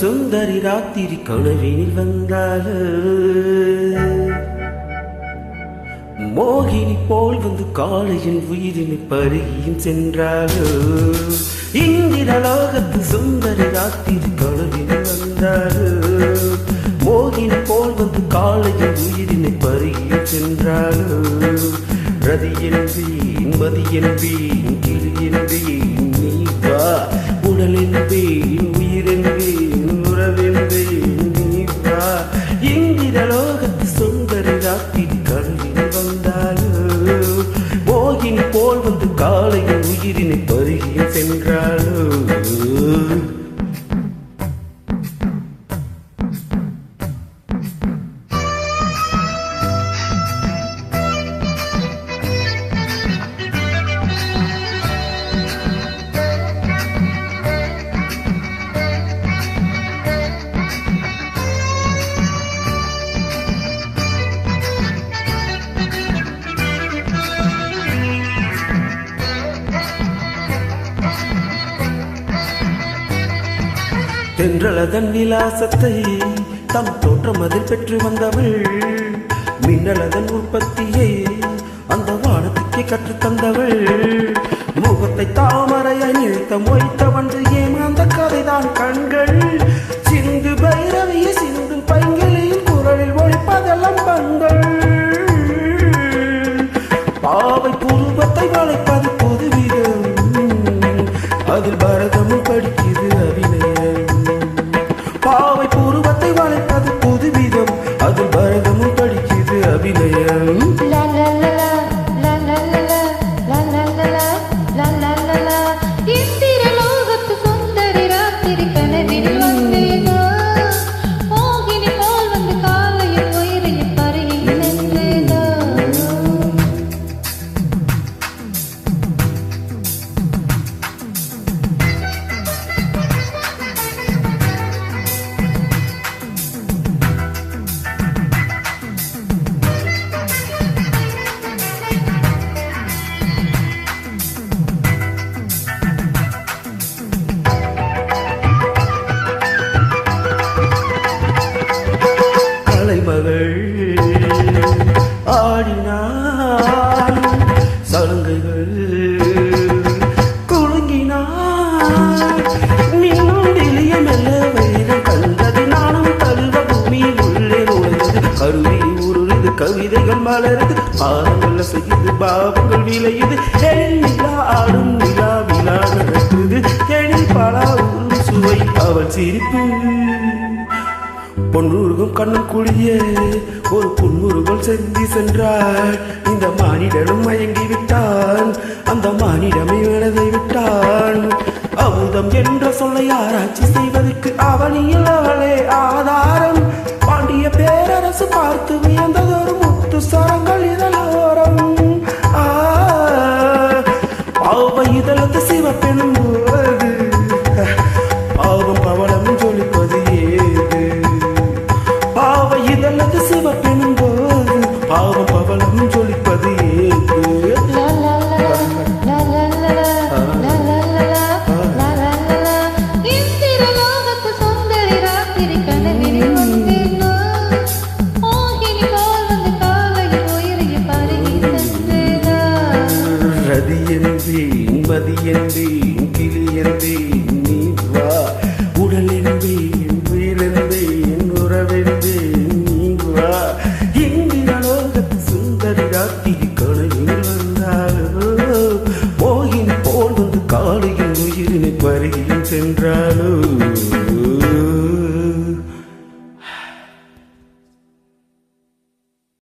சுந்தரி ராத்திரி கனவினில் வந்தாள். மோகினி போல் வந்து காளையின் உயிரினை பருகியும் சென்றாள். இந்திரலோகத்து சுந்தரி ராத்திரி கனவினில் வந்தாள். மோகினி போல் வந்து காளையின் உயிரினை பருகியும் சென்றாள். ரதி என்பேன், மதி என்பேன், கிளி என்பேன், நீ வா. உடல் என்பேன், உயிர் என்பேன், உறவென்பேன், நீ வா. இந்திரலோகத்து சுந்தரி ராத்திரி கனவினில் வந்தாள். மோகினி போல் வந்து காளையின் உயிரினை பருகியும் சென்றாள். தென்றலதன் விலாசத்தை தம் தோற்றம் அதில் பெற்று வந்தவள். மின்னலதன் உற்பத்தியை அந்த வானத்துக்கே கற்றுத்தந்தவள். முகத்தை தாமரையை நிறுத்த மொய்த்த வந்து ஏமாந்த கதைதான் கண்கள். சிந்து பைரவிய சிந்து பைங்களின் குரலில் ஒழிப்பதெல்லாம் பண்கள். பாவை பூர்வத்தை வளைப்பது புதுவிதம், அதில் பரதமும் படிக்குது அபிநயம். பாவை பூர்வத்தை வளைப்பது புதுவிதம், அதில் பரதமும் படிக்குது அபிநயம். இந்திரலோகத்து சுந்தரி ராத்திரி கனவினில் வந்தேனோ. மோகினி போல் வந்து காளையின் உயிரையும் பருகியும் சென்றேனோ. மகள் ஆடினாள், சலங்கைகள் குலுங்கினாள். மின்னும் வெளிய மெல்ல வைரம் கண்டது, நானும் தழுவ பூமியில் உள்ளே நுழைந்தது. கருவி உருளுது, கவிதைகள் மலருது, பாடங்கள் செய்து பாவங்கள் விளையுது. எழில் நிலா ஆடும், நிலா விழா நடக்குது. எழில் பலா ஊரும் சுவை அவள் சிரிப்பு. பொன்முருகம் கண்ணன் குளிய ஒரு பொன்முருகல் செந்தி சென்றாள். இந்த மானிடனும் மயங்கி விட்டான், அந்த மானிடமே மனதை விட்டான். அமுதம் என்ற சொல்லை ஆராய்ச்சி செய்வதற்கு அவனியில் அவளே ஆதாரம். பாண்டிய பேரரசு பார்த்து வியந்ததொரு முத்து சரங்கள் இதழோரம். பாவ இதழத்து சிவப்பெனும் போது பாவம் பவளம் ஜொலிப்பது ஏது. இதழது சிவப்பெனும் போது பாவம் பவளம் ஜொலிப்பது ஏது. இந்திரலோகத்து சுந்தரி ராத்திரி கனவினில் வந்தேனோ. மோகினி போல் வந்து காளையின் உயிரையும் பருகியும் சென்றேனோ. ரதி என்பேன், மதி என்பேன், கிளி என்பேன்,